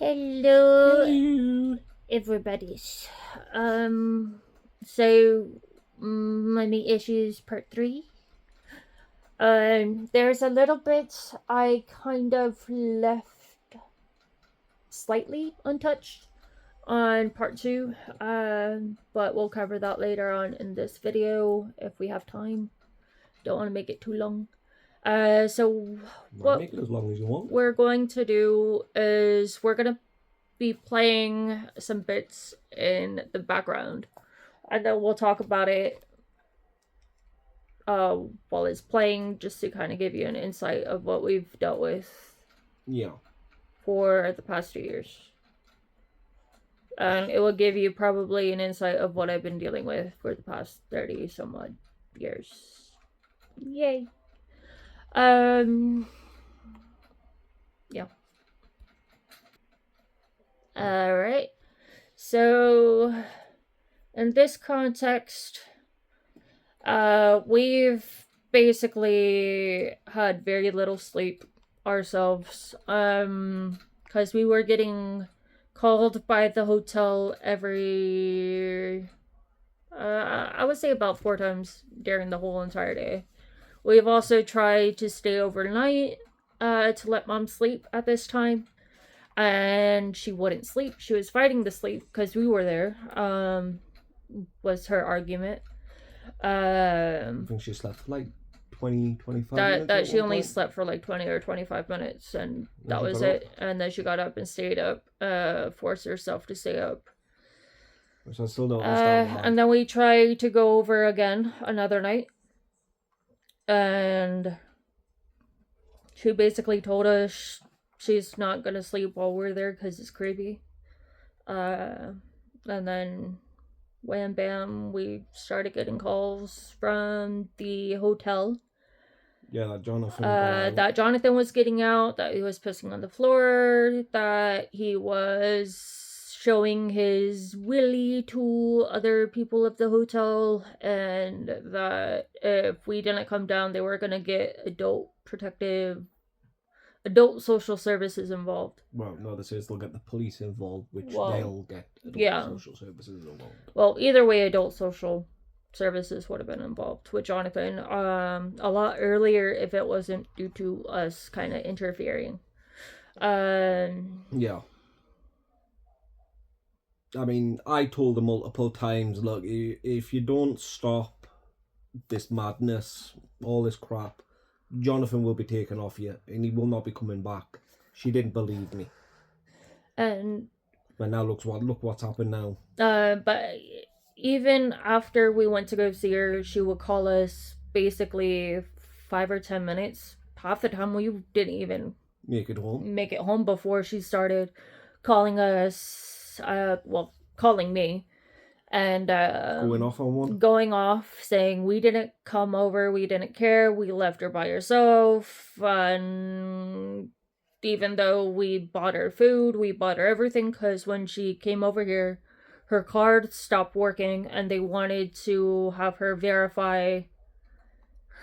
Hello, everybody. So, money issues part 3. There's a little bit I kind of left slightly untouched on part 2, but we'll cover that later on in this video if we have time. Don't want to make it too long. So what make it as long as you want. We're going to do is we're going to be playing some bits in the background, and then we'll talk about it while it's playing, just to kind of give you an insight of what we've dealt with for the past 2 years. And it will give you probably an insight of what I've been dealing with for the past 30 some odd years. Yay. Yeah. Alright. So, in this context, we've basically had very little sleep ourselves, because we were getting called by the hotel every, I would say about 4 times during the whole entire day. We've also tried to stay overnight to let Mom sleep at this time, and she wouldn't sleep. She was fighting to sleep because we were there, was her argument. I think she slept for like 25 minutes. That she only slept for like 20 or 25 minutes, and that was it. And then she got up and stayed up, forced herself to stay up. Which I still don't understand why. And then we tried to go over again another night, and she basically told us she's not gonna sleep while we're there because it's creepy. And then wham bam, we started getting calls from the hotel. Yeah, that Jonathan. That Jonathan was getting out, that he was pissing on the floor, that he was showing his willy to other people of the hotel, and that if we didn't come down, they were gonna get adult social services involved. Well, no, they say they'll get the police involved, which they'll get social services involved. Well, either way, adult social services would have been involved with Jonathan a lot earlier if it wasn't due to us kind of interfering. Yeah. I mean, I told them multiple times, look, if you don't stop this madness, all this crap, Jonathan will be taken off you, and he will not be coming back. She didn't believe me. And but now look what's happened now. But even after we went to go see her, she would call us basically 5 or 10 minutes. Half the time we didn't even make it home before she started calling us. Calling me. And going off saying we didn't come over, we didn't care, we left her by herself, and even though we bought her food, we bought her everything, because when she came over here, her card stopped working, and they wanted to have her verify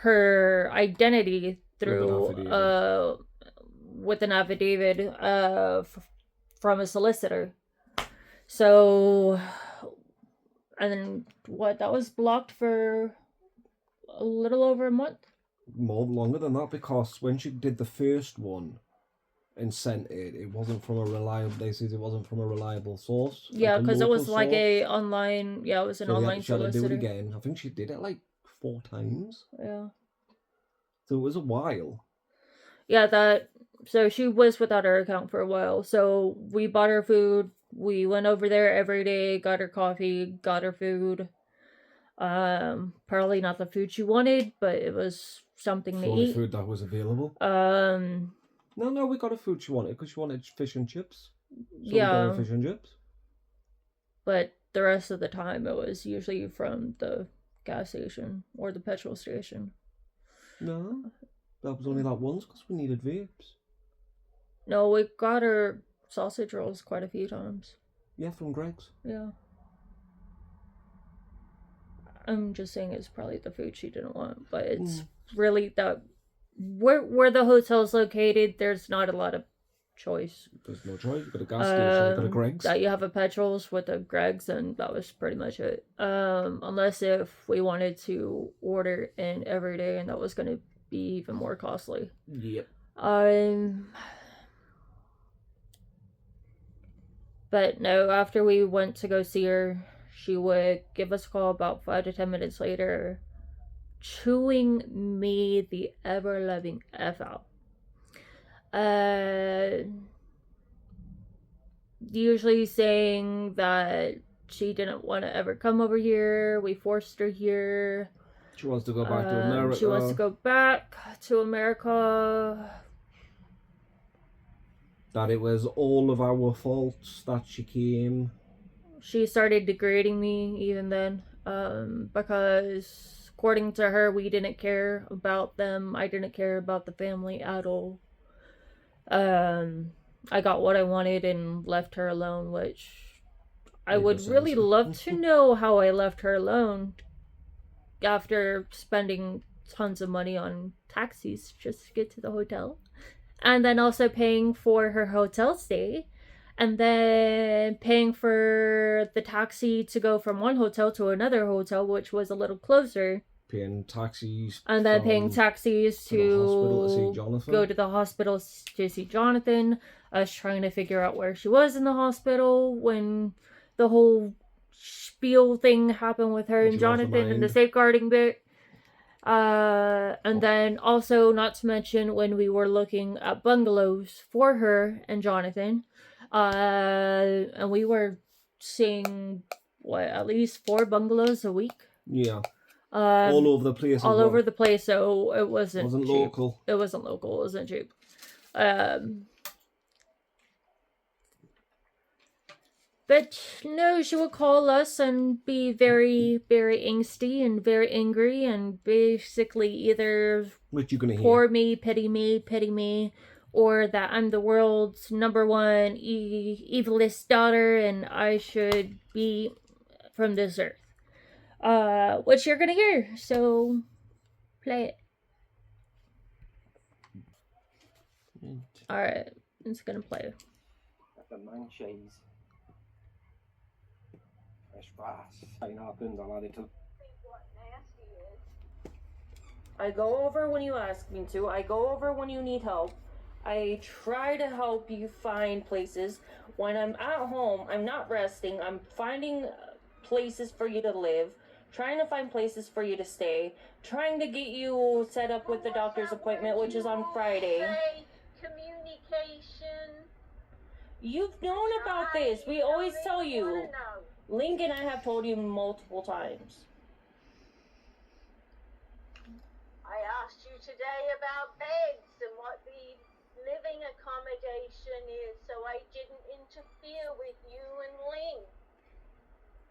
her identity through with an affidavit from a solicitor. So, and then that was blocked for a little over a month? Longer than that, because when she did the first one and sent it, it wasn't from a reliable source. Yeah, because it was like a online, it was an online solicitor. She had to do it again. I think she did it like 4 times. Yeah. So it was a while. Yeah, so she was without her account for a while. So we bought her food. We went over there every day, got her coffee, got her food. Probably not the food she wanted, but it was something to eat. Food that was available. No, we got her food she wanted, because she wanted fish and chips. So we got her fish and chips. But the rest of the time, it was usually from the gas station or the petrol station. No, that was only that once, because we needed vapes. No, we got her sausage rolls quite a few times. Yeah, from Greg's. Yeah. I'm just saying it's probably the food she didn't want, but it's really that where the hotel's located, there's not a lot of choice. There's no choice. You got a gas station, you got a Greg's. That you have a petrol's with a Greg's, and that was pretty much it. Unless if we wanted to order in every day, and that was going to be even more costly. Yep. But no, after we went to go see her, she would give us a call about 5 to 10 minutes later, chewing me the ever-loving F out. Usually saying that she didn't want to ever come over here. We forced her here. She wants to go back to America. She wants to go back to America. That it was all of our faults that she came. She started degrading me even then. Because according to her, we didn't care about them. I didn't care about the family at all. I got what I wanted and left her alone, which I would really love to know how I left her alone after spending tons of money on taxis just to get to the hotel. And then also paying for her hotel stay. And then paying for the taxi to go from one hotel to another hotel, which was a little closer. Paying taxis. And then paying taxis to go to the hospital to see Jonathan. Us trying to figure out where she was in the hospital when the whole spiel thing happened with her and Jonathan and the safeguarding bit. And then also, not to mention, when we were looking at bungalows for her and Jonathan, and we were seeing, at least 4 bungalows a week? Yeah. All over the place. All over the place, so it wasn't cheap. Local. It wasn't local, it wasn't cheap. But no, she would call us and be very, very angsty and very angry and basically either pour me, pity me, or that I'm the world's #1 evilest daughter and I should be from this earth. Which you're gonna hear, so play it. Alright, it's gonna play. I go over when you ask me to. I go over when you need help. I try to help you find places. When I'm at home, I'm not resting. I'm finding places for you to live. Trying to find places for you to stay. Trying to get you set up with the doctor's appointment, which is on Friday. Communication. You've known about this. We always tell you. Link and I have told you multiple times. I asked you today about beds and what the living accommodation is, so I didn't interfere with you and Link.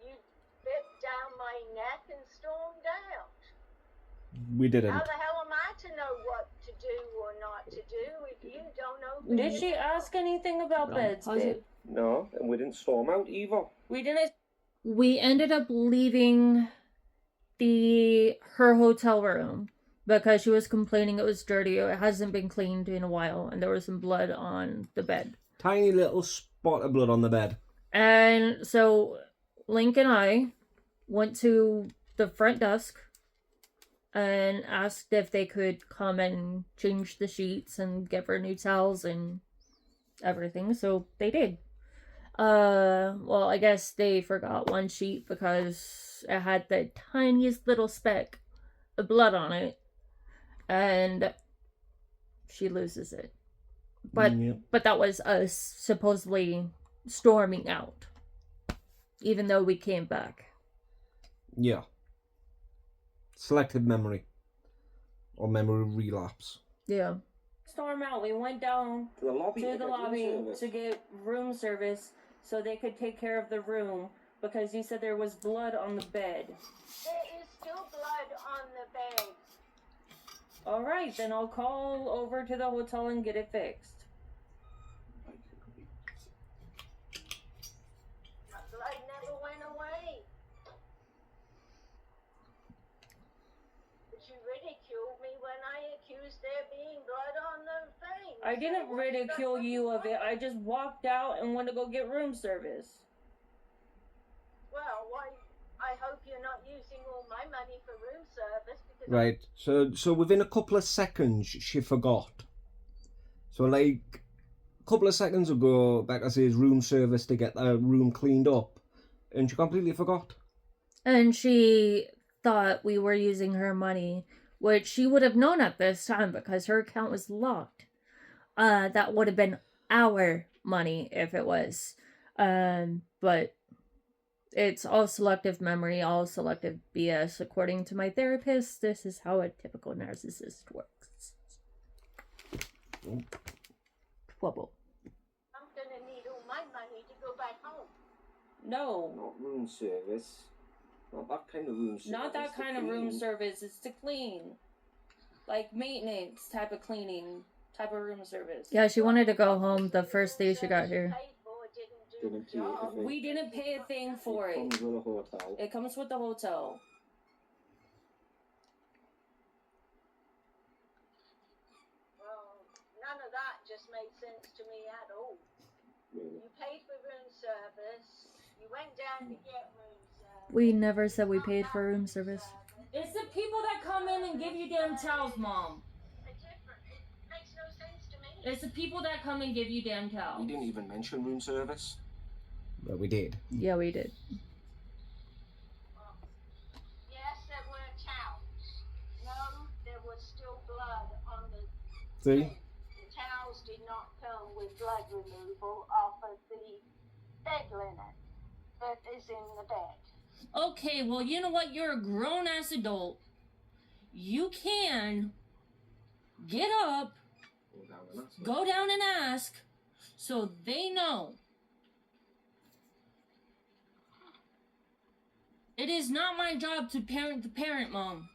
You bit down my neck and stormed out. We didn't. How the hell am I to know what to do or not to do if you don't know? Did she ask anything about beds, babe? No, and we didn't storm out either. We didn't. We ended up leaving her hotel room because she was complaining it was dirty. It hasn't been cleaned in a while, and there was some blood on the bed. Tiny little spot of blood on the bed. And so Link and I went to the front desk and asked if they could come and change the sheets and give her new towels and everything. So they did. Well, I guess they forgot one sheet because it had the tiniest little speck of blood on it, and she loses it. But that was us supposedly storming out, even though we came back. Yeah. Selective memory. Or memory relapse. Yeah. Storm out. We went down to the lobby to get room service so they could take care of the room because you said there was blood on the bed. There is still blood on the bed. Alright, then I'll call over to the hotel and get it fixed. The blood never went away. But you ridiculed me when I accused there being blood on the thing. I didn't ridicule you of it. I just walked out and went to go get room service. Well, why? I hope you're not using all my money for room service because. Right. So within a couple of seconds, she forgot. So like a couple of seconds ago, Becca says room service to get the room cleaned up, and she completely forgot. And she thought we were using her money, which she would have known at this time because her account was locked. That would have been our money if it was. But it's all selective memory, all selective BS. According to my therapist, this is how a typical narcissist works. Trouble. I'm gonna need all my money to go back home. No. Not room service. Not that kind of room service. Not that kind of room service. It's to clean. Like maintenance type of cleaning. Type of room service. Yeah, she wanted to go home the first day she got here. We didn't pay a thing for it. It comes with a hotel. It comes with the hotel. Well, none of that just made sense to me at all. Really? You paid for room service. You went down to get room service. We never said we paid for room service. It's the people that come in and give you damn towels, Mom. It makes no sense to me. It's the people that come and give you damn towels. We didn't even mention room service. But we did. Yeah, we did. Yes, there were towels. No, there was still blood on the See? bed. The towels did not come with blood removal off of the bed linen that is in the bed. Okay, well, you know what? You're a grown-ass adult. You can get up, go down and ask, so they know. It is not my job to parent the parent, Mom.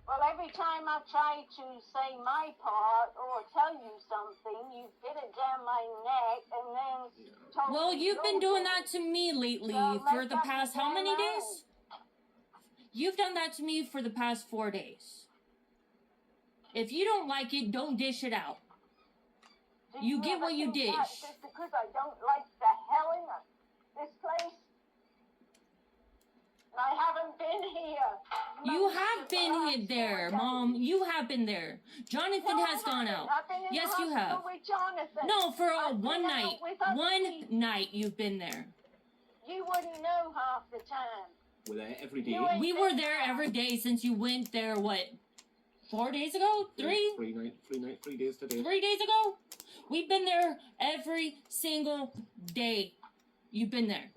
Well, every time I've tried to say my part or tell you something, you get it down my neck and then told Well, me you've been your doing way. that to me lately So for make the up past your how many mind. days? You've done that to me for the past 4 days. If you don't like it, don't dish it out. Did You get ever what you think that dish. Just because I don't like the hell in this place? And I haven't been here. You have been there, Mom. You have been there. Jonathan has gone out. I've been in Yes, the you hospital have. with Jonathan. No, for I've one been out night. with other One people. night you've been there. You wouldn't know half the time. We're there every day. You ain't We been were there every day since you went there, what, 4 days ago? 3? 3 days today. 3 days ago? We've been there every single day. You've been there.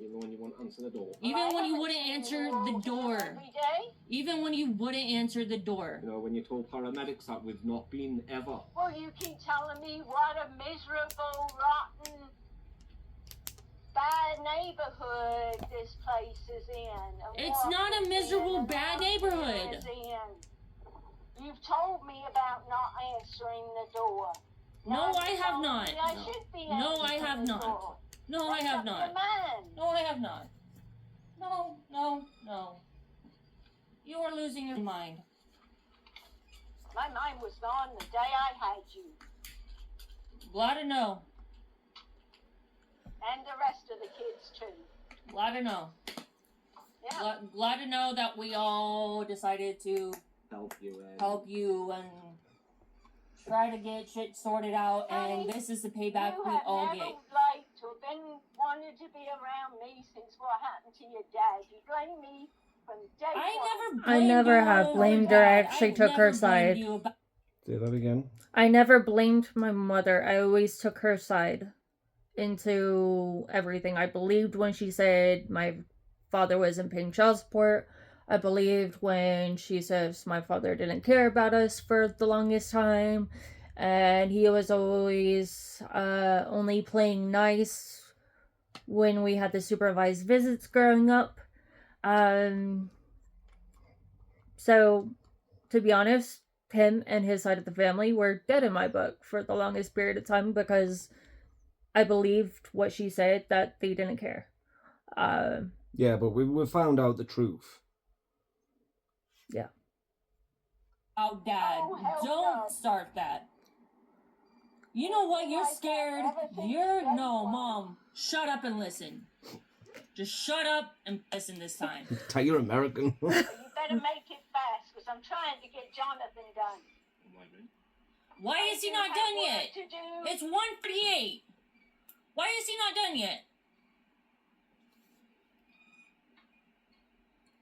Even when you won't answer the door. Even Well, when I you haven't wouldn't seen answer you all the door. every day. Even when you wouldn't answer the door. You know, when you told paramedics that we've not been ever. Well, you keep telling me what a miserable, rotten, bad neighborhood this place is in. And It's what not a it's miserable, in and bad what neighborhood. it is in. You've told me about not answering the door. No, Now I you have told not. me I should be No, I answering have the not. door. No, I Make have up your not. mind. No, I have not. No. You are losing your mind. My mind was gone the day I had you. Glad to know. And the rest of the kids, too. Glad to know. Yeah. Glad to know that we all decided to Help you and try to get shit sorted out, and Honey, this is the payback you we have all never get. liked or been wanted to be around me since what happened to your dad. You blame me from day one. I never have blamed her. I actually took her side. Say that again. I never blamed my mother. I always took her side into everything. I believed when she said my father wasn't paying child support. I believed when she says my father didn't care about us for the longest time. And he was always only playing nice when we had the supervised visits growing up. So, to be honest, him and his side of the family were dead in my book for the longest period of time because I believed what she said, that they didn't care. Yeah, but we found out the truth. Yeah. Oh, Dad, don't start that. You know what? You're scared. No, Mom. Shut up and listen. Just shut up and listen this time. Tell you're American. You better make it fast, because I'm trying to get Jonathan done. Why is he not done yet? It's 1:48. Why is he not done yet?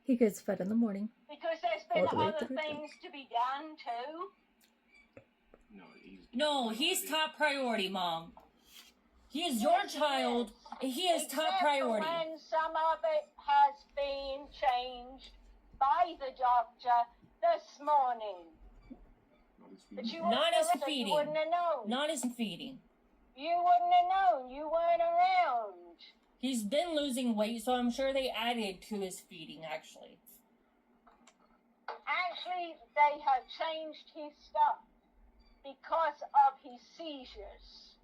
He gets fed in the morning. Because there's been other things to be done, too. No, he's top priority, Mom. He is your child, and he is top priority. When some of it has been changed by the doctor this morning. But you not as feeding. You wouldn't have known. Not as feeding. You wouldn't have known. You weren't around. He's been losing weight, so I'm sure they added to his feeding, actually. Actually, they have changed his stuff because of his seizures.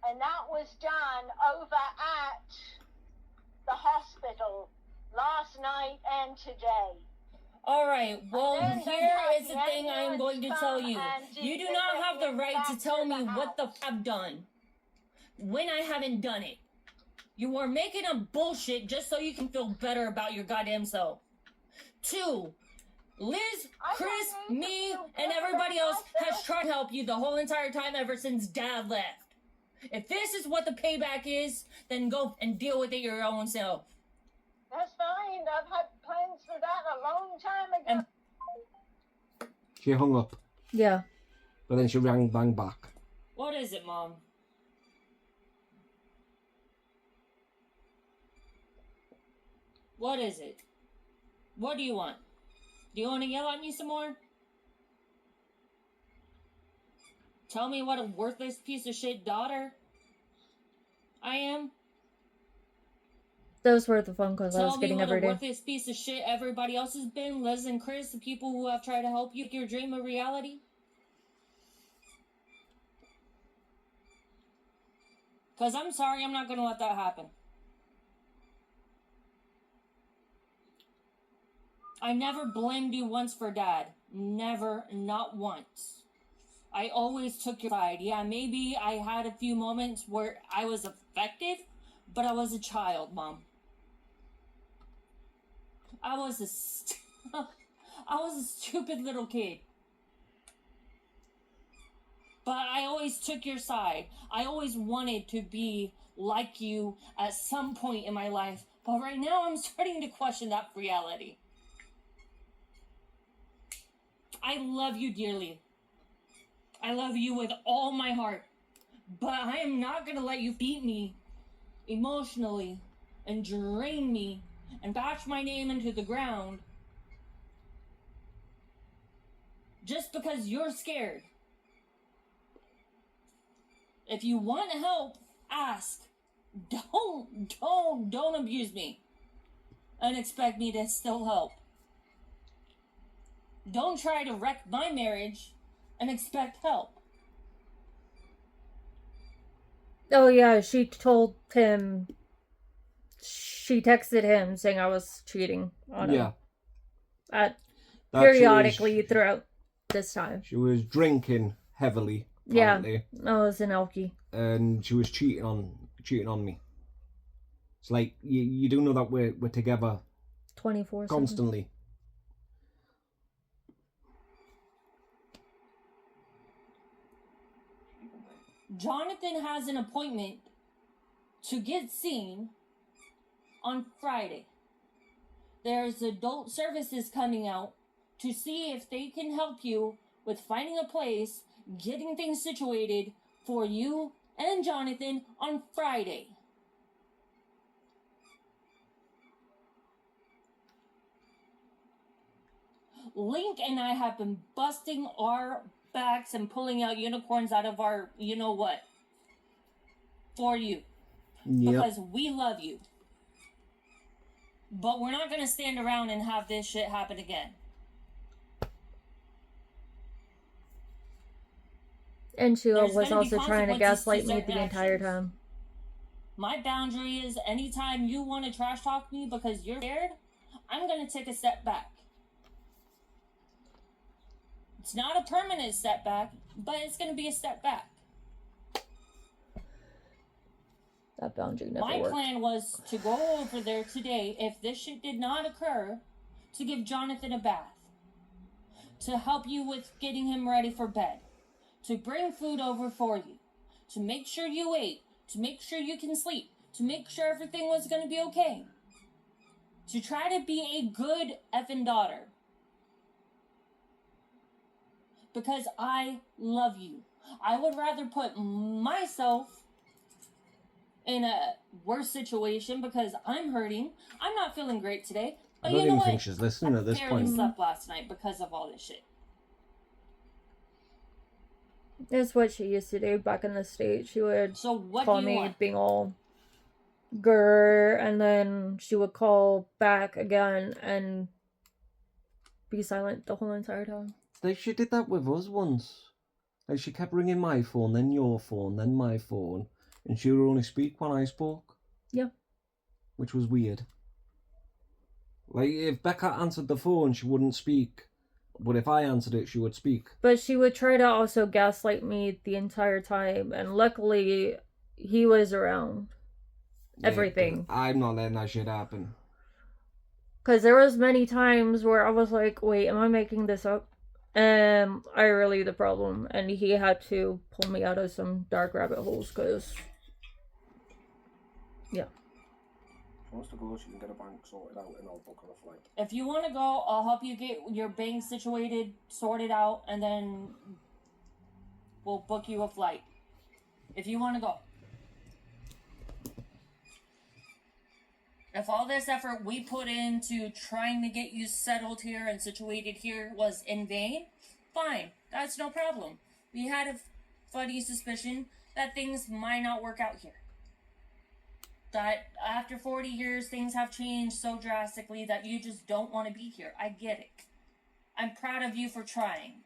And that was done over at the hospital last night and today. All right, well, here is the thing I am going to tell you. You do not have the right to tell me what the f*** I've done when I haven't done it. You are making up bullshit just so you can feel better about your goddamn self. 2, Liz, Chris, me, and everybody else has tried to help you the whole entire time ever since Dad left. If this is what the payback is, then go and deal with it your own self. That's fine. I've had plans for that a long time ago. She hung up. Yeah. But then she rang back. What is it, Mom? What is it? What do you want? Do you want to yell at me some more? Tell me what a worthless piece of shit daughter I am? Those were the phone calls I was getting every day. Tell me what a worthless piece of shit everybody else has been, Liz and Chris, the people who have tried to help you make your dream a reality. Because I'm sorry, I'm not going to let that happen. I never blamed you once for Dad. Never, not once. I always took your side. Yeah, maybe I had a few moments where I was affected, but I was a child, Mom. I was a stupid little kid. But I always took your side. I always wanted to be like you at some point in my life. But right now I'm starting to question that reality. I love you dearly. I love you with all my heart. But I am not going to let you beat me emotionally and drain me and bash my name into the ground just because you're scared. If you want help, ask. Don't abuse me and expect me to still help. Don't try to wreck my marriage and expect help. Oh yeah, she told him, she texted him saying I was cheating on him. Yeah. Periodically throughout this time. She was drinking heavily, apparently. Yeah, I was an alkie. And she was cheating on me. It's like, you do know that we're together 24/7. Constantly. Jonathan has an appointment to get seen on Friday. There's adult services coming out to see if they can help you with finding a place, getting things situated for you and Jonathan on Friday. Link and I have been busting our backs and pulling out unicorns out of our you-know-what for you. Yep. Because we love you. But we're not going to stand around and have this shit happen again. And Sheila was also trying to gaslight me the entire time. My boundary is anytime you want to trash talk me because you're scared, I'm going to take a step back. It's not a permanent step back, but it's going to be a step back. That boundary never worked. My plan was to go over there today, if this shit did not occur, to give Jonathan a bath. To help you with getting him ready for bed. To bring food over for you. To make sure you ate. To make sure you can sleep. To make sure everything was going to be okay. To try to be a good effing daughter. Because I love you. I would rather put myself in a worse situation because I'm hurting. I'm not feeling great today. But I don't you know even what? think she's listening at this I point. barely slept last night because of all this shit. It's what she used to do back in the States. She would call me want? being all grr, and then she would call back again and be silent the whole entire time. Like, she did that with us once. Like, she kept ringing my phone, then your phone, then my phone, and she would only speak when I spoke. Yeah. Which was weird. Like, if Becca answered the phone, she wouldn't speak. But if I answered it, she would speak. But she would try to also gaslight me the entire time, and luckily, he was around. Yeah, everything. I'm not letting that shit happen. Because there was many times where I was like, wait, am I making this up? And I really the problem. And he had to pull me out of some dark rabbit holes, because... Yeah. She wants to go, she can get a bank sorted out and I'll book her a flight. If you want to go, I'll help you get your bank situated, sorted out, and then we'll book you a flight. If you want to go. If all this effort we put into trying to get you settled here and situated here was in vain, fine. That's no problem. We had a funny suspicion that things might not work out here. That after 40 years, things have changed so drastically that you just don't want to be here. I get it. I'm proud of you for trying.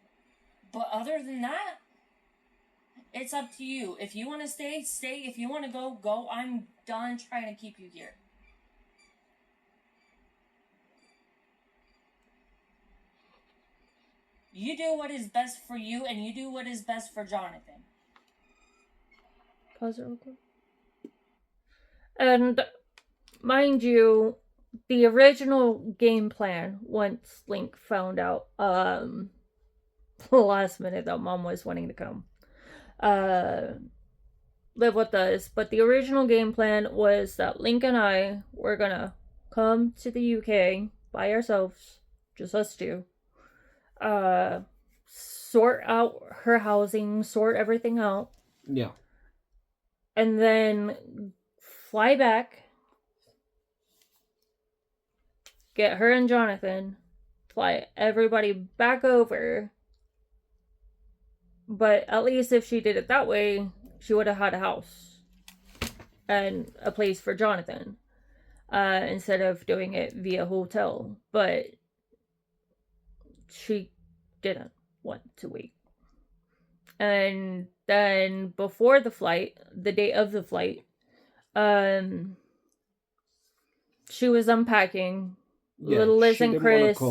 But other than that, it's up to you. If you want to stay, stay. If you want to go, go. I'm done trying to keep you here. You do what is best for you, and you do what is best for Jonathan. Pause it real quick. And mind you, the original game plan, once Link found out last minute that Mom was wanting to come live with us, but the original game plan was that Link and I were gonna come to the UK by ourselves, just us two, sort out her housing, sort everything out. Yeah. And then fly back, get her and Jonathan, fly everybody back over. But at least if she did it that way, she would have had a house and a place for Jonathan, instead of doing it via hotel. But she didn't want to wait. And then before the flight, the day of the flight, she was unpacking. Yeah, Little Liz and Chris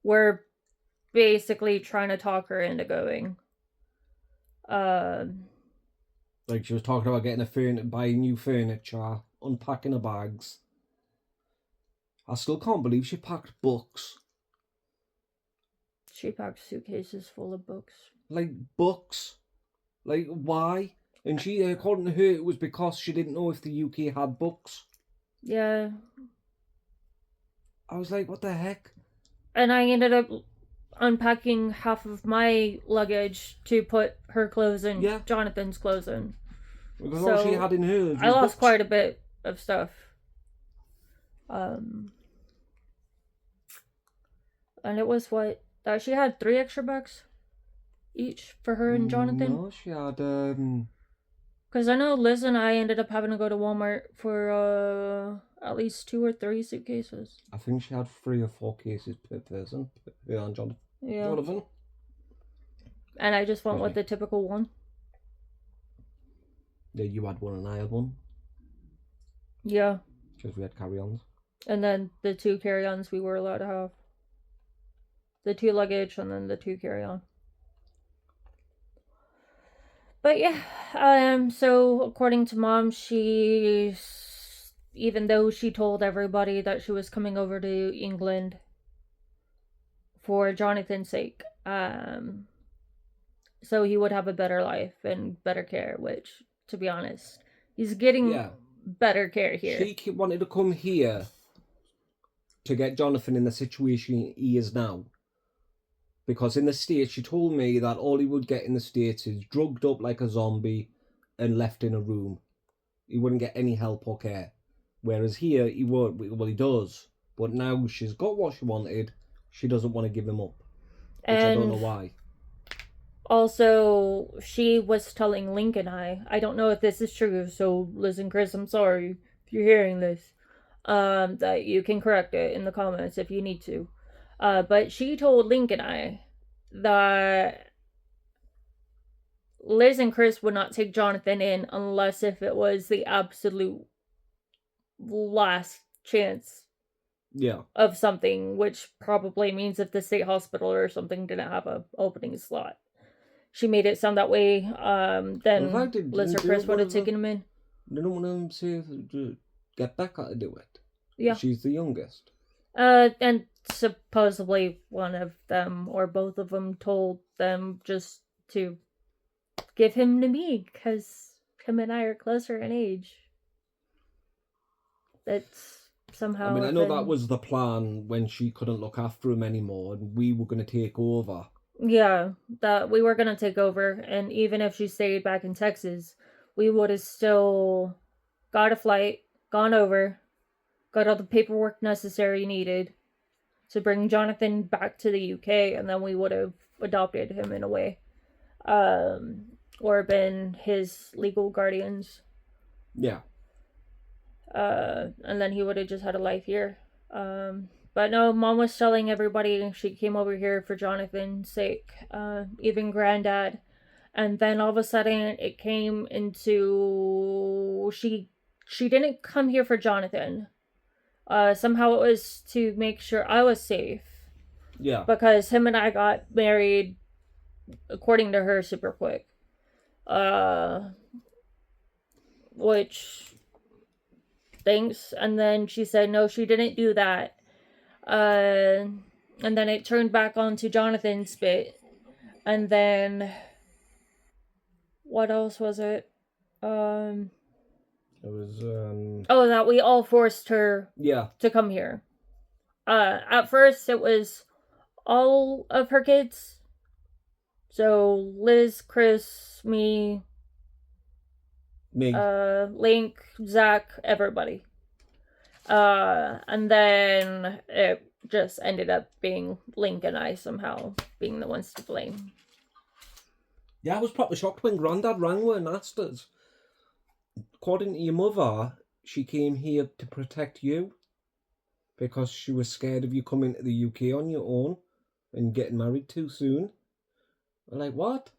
were basically trying to talk her into going. Like, she was talking about getting buying new furniture, unpacking her bags. I still can't believe she packed books. She packed suitcases full of books. Like, books? Like, why? And she, according to her, it was because she didn't know if the UK had books. Yeah. I was like, what the heck? And I ended up unpacking half of my luggage to put her clothes in, Jonathan's clothes in. Because all she had in hers was I lost books. quite a bit of stuff. And it was she had 3 extra bags each for her and Jonathan. No, she had Because I know Liz and I ended up having to go to Walmart for at least 2 or 3 suitcases. I think she had 3 or 4 cases per person. Yeah, and Jonathan. And I just went with the typical one. Yeah, you had one and I had one. Yeah. Because we had carry-ons. And then the 2 carry-ons we were allowed to have. The 2 luggage and then the 2 carry-on. But yeah, so according to Mom, even though she told everybody that she was coming over to England for Jonathan's sake, so he would have a better life and better care, which, to be honest, he's getting better care here. She wanted to come here to get Jonathan in the situation he is now. Because in the States, she told me that all he would get in the States is drugged up like a zombie and left in a room. He wouldn't get any help or care. Whereas here, he would. Well, he does. But now she's got what she wanted. She doesn't want to give him up. Which I don't know why. Also, she was telling Link and I don't know if this is true, so listen, Chris, I'm sorry if you're hearing this, that you can correct it in the comments if you need to. But she told Link and I that Liz and Chris would not take Jonathan in unless if it was the absolute last chance of something, which probably means if the state hospital or something didn't have a opening slot. She made it sound that way. Then Liz or Chris would have taken him in. They don't want them to get Becca to do it. Yeah. She's the youngest. And supposedly one of them or both of them told them just to give him to me because him and I are closer in age. That's somehow. I mean, I know that was the plan when she couldn't look after him anymore and we were going to take over. Yeah, that we were going to take over, and even if she stayed back in Texas, we would have still got a flight, gone over, got all the paperwork necessary needed to bring Jonathan back to the UK, and then we would have adopted him in a way. Or been his legal guardians. Yeah. And then he would have just had a life here. But no, Mom was telling everybody she came over here for Jonathan's sake, even Granddad. And then all of a sudden it came into she didn't come here for Jonathan. Somehow it was to make sure I was safe. Yeah. Because him and I got married, according to her, super quick. Which, thanks. And then she said, no, she didn't do that. And then it turned back onto Jonathan's bit. And then, what else was it? It was, Oh, that we all forced her to come here. At first, it was all of her kids. So, Liz, Chris, me, Link, Zach, everybody. And then it just ended up being Link and I somehow being the ones to blame. Yeah, I was probably shocked when Grandad rang her and asked us. According to your mother, she came here to protect you because she was scared of you coming to the UK on your own and getting married too soon. I'm like, what?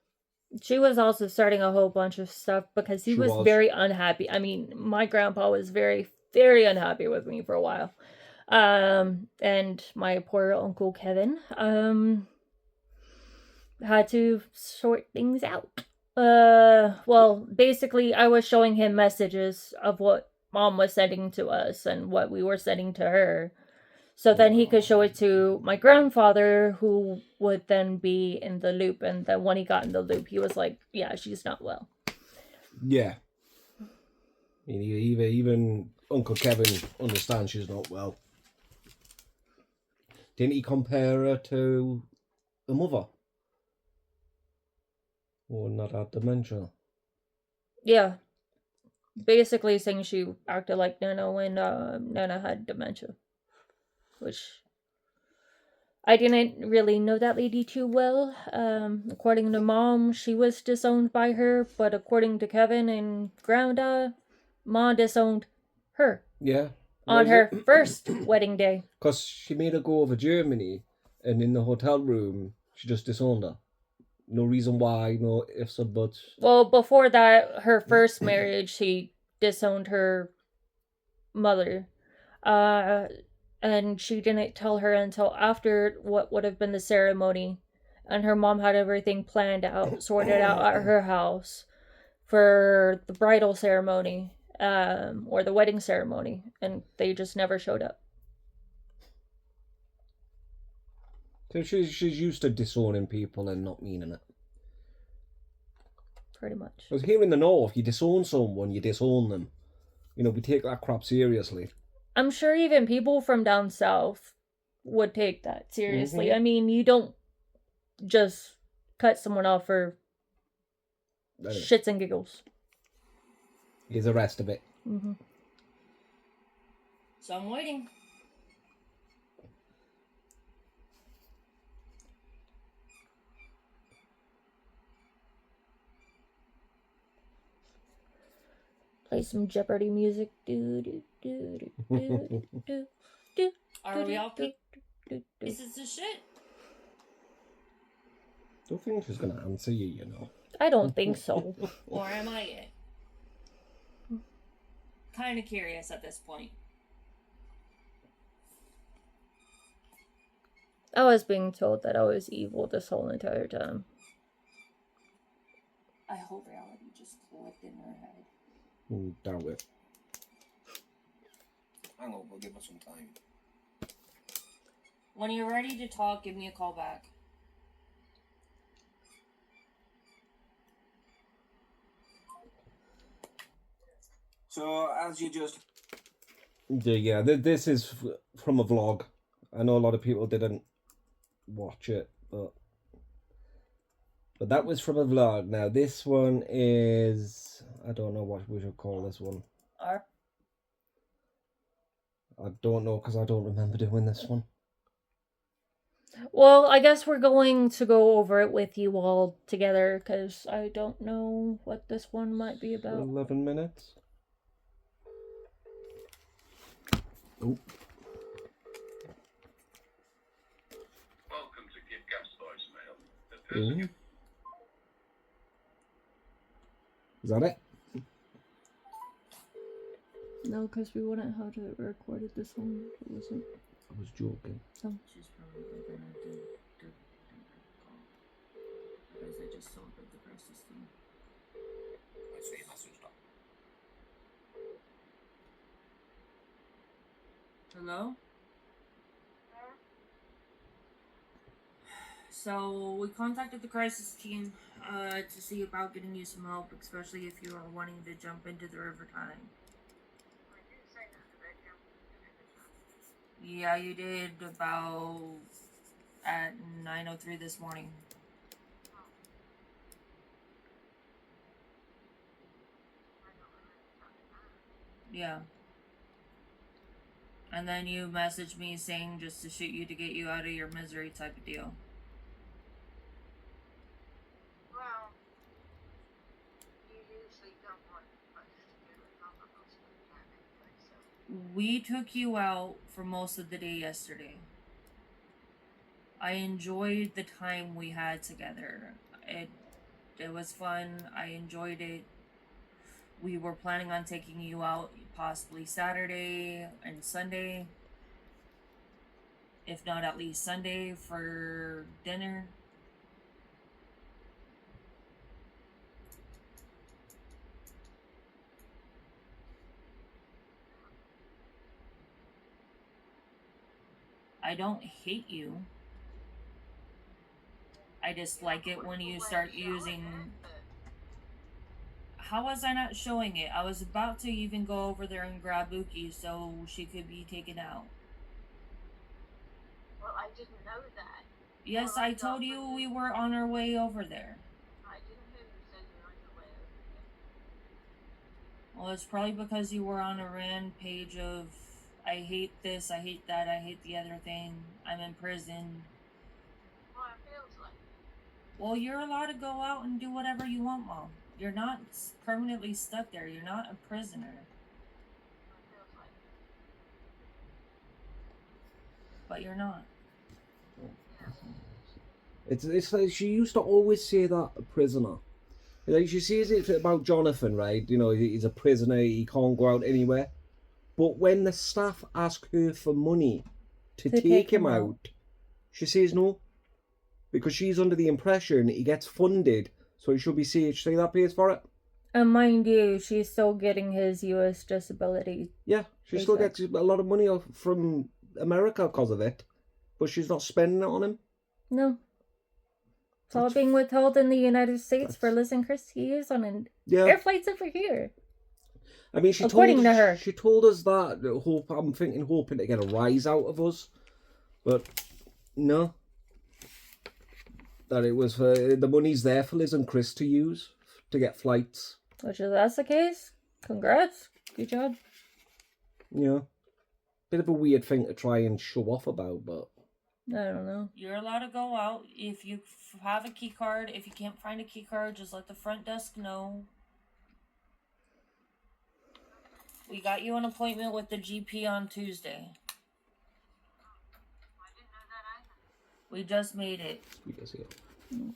She was also starting a whole bunch of stuff because he was very unhappy. I mean, my grandpa was very, very unhappy with me for a while. And my poor Uncle Kevin had to sort things out. Well, basically, I was showing him messages of what Mom was sending to us and what we were sending to her. So then he could show it to my grandfather, who would then be in the loop. And then when he got in the loop, he was like, yeah, she's not well. Yeah. Even Uncle Kevin understands she's not well. Didn't he compare her to the mother? Or not had dementia? Yeah. Basically saying she acted like Nana when Nana had dementia. Which I didn't really know that lady too well. According to Mom, she was disowned by her, but according to Kevin and Granda, Mom disowned her. Yeah. On her first wedding day. Because she made her go over Germany, and in the hotel room, she just disowned her. No reason why, no ifs or buts. Well, before that, her first marriage, she disowned her mother. and she didn't tell her until after what would have been the ceremony, and her mom had everything planned out, sorted out at her house for the bridal ceremony, or the wedding ceremony, and they just never showed up. So she's used to disowning people and not meaning it. Pretty much. Because here in the north, you disown someone, you disown them. You know, we take that crap seriously. I'm sure even people from down south would take that seriously. Mm-hmm. I mean, you don't just cut someone off for shits and giggles. Here's the rest of it. Mm-hmm. So I'm waiting. Play some Jeopardy music. Are we all This is the shit. Don't think she's gonna answer you, you know. I don't think so. Or am I it? Kind of curious at this point. I was being told that I was evil this whole entire time. I hope reality just clicked in her head. Doubt it. Hang on, we'll give her some time. When you're ready to talk, give me a call back. So, as you just... Yeah, this is from a vlog. I know a lot of people didn't watch it, but that was from a vlog. Now, this one is... I don't know what we should call this one. R? I don't know, because I don't remember doing this one. Well, I guess we're going to go over it with you all together, because I don't know what this one might be about. 11 minutes. Oh. Welcome to Give Gas voicemail. The person you... Is that it? No, because we wouldn't have to record it this one. It wasn't. I was joking. Oh. She's probably gonna do call. Because I just saw the crisis thing. I see my switched off. Hello? So we contacted the crisis team to see about getting you some help, especially if you are wanting to jump into the river time. Yeah, you did about at 9:03 this morning. Yeah. And then you messaged me saying just to shoot you to get you out of your misery type of deal. Well, you usually don't want us to do it on the hospital plan anyway, so. We took you out for most of the day yesterday. I enjoyed the time we had together. It was fun. I enjoyed it. We were planning on taking you out possibly Saturday and Sunday. If not at least Sunday for dinner. I don't hate you. I just like it when you start using... How was I not showing it? I was about to even go over there and grab Buki so she could be taken out. Well, I didn't know that. Yes, I told you we were on our way over there. I didn't hear you say you were on your way over there. Well, it's probably because you were on a RAINN page of I hate this, I hate that, I hate the other thing, I'm in prison. Well, it feels like. Well, you're allowed to go out and do whatever you want, Mom. You're not permanently stuck there. You're not a prisoner. It feels like. But you're not. It's like she used to always say that, a prisoner. Like she says it about Jonathan, right? You know, he's a prisoner, he can't go out anywhere. But when the staff ask her for money to take him out, she says no. Because she's under the impression he gets funded, so he should be CHC that pays for it. And mind you, she's still getting his US disability. Yeah, she still gets a lot of money from America because of it. But she's not spending it on him. No. It's all being withheld in the United States for Liz and Chris. He is on air flights over here. I mean, she told us that. I'm hoping to get a rise out of us. But no. That it was the money's there for Liz and Chris to use to get flights. Which, if that's the case, congrats. Good job. Yeah. Bit of a weird thing to try and show off about, but... I don't know. You're allowed to go out if you have a key card. If you can't find a key card, just let the front desk know. We got you an appointment with the GP on Tuesday. I didn't know that either. We just made it. Because, yeah. Well,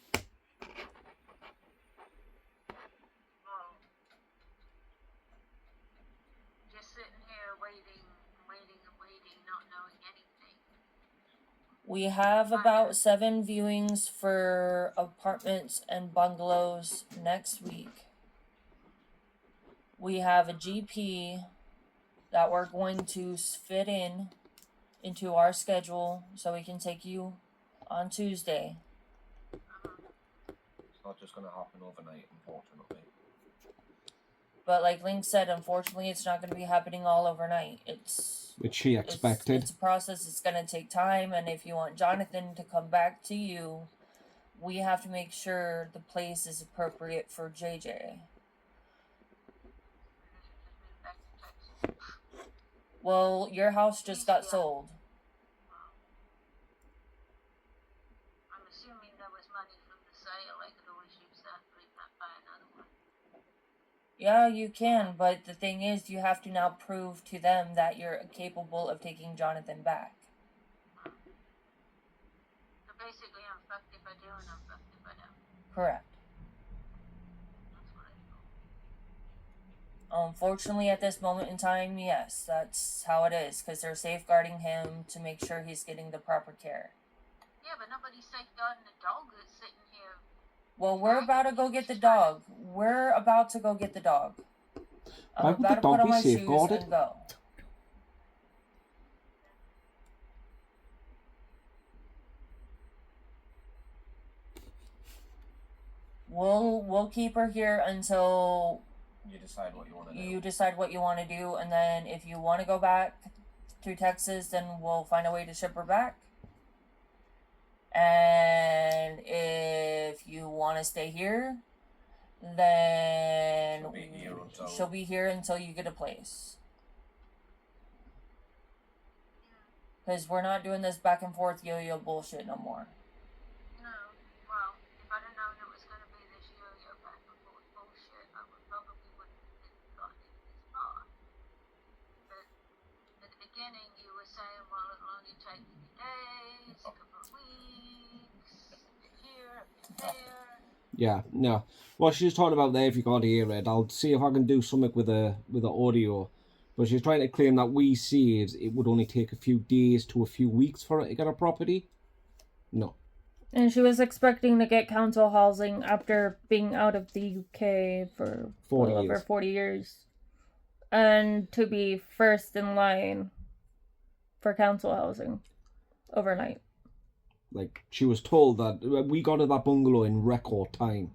just sitting here waiting, not knowing anything. We have about 7 viewings for apartments and bungalows next week. We have a GP that we're going to fit into our schedule so we can take you on Tuesday. It's not just going to happen overnight, unfortunately. But like Link said, unfortunately, it's not going to be happening all overnight. Which she expected. It's a process. It's going to take time. And if you want Jonathan to come back to you, we have to make sure the place is appropriate for JJ. Well, your house just got sold. I'm assuming there was money from the sale. I could always use that, buy another one. Yeah, you can, but the thing is, you have to now prove to them that you're capable of taking Jonathan back. So basically, I'm fucked if I do and I'm fucked if I don't. Correct. That's what I thought. Unfortunately, at this moment in time, yes, that's how it is, because they're safeguarding him to make sure he's getting the proper care. Yeah, but nobody's safeguarding the dog that's sitting here. Well, we're about to go get the dog. We're about to go get the dog. I'm about to put on my shoes and go. We'll keep her here until you decide what you want to do. You decide what you want to do, and then if you want to go back to Texas, then we'll find a way to ship her back. And if you want to stay here, then she'll be here until you get a place. Because we're not doing this back and forth yo-yo bullshit no more. No, well, if I'd have known it was going to be this yo-yo back and forth bullshit, I probably wouldn't have gotten it this far. But at the beginning, you were saying, well, it'll only take a few days, a couple of weeks, here, there. Yeah, no. What she's talking about there, if you can't hear it, I'll see if I can do something with the audio. But she's trying to claim that we said it would only take a few days to a few weeks for her to get a property. No. And she was expecting to get council housing after being out of the UK for over 40 years. And to be first in line for council housing overnight. Like, she was told that we got to that bungalow in record time.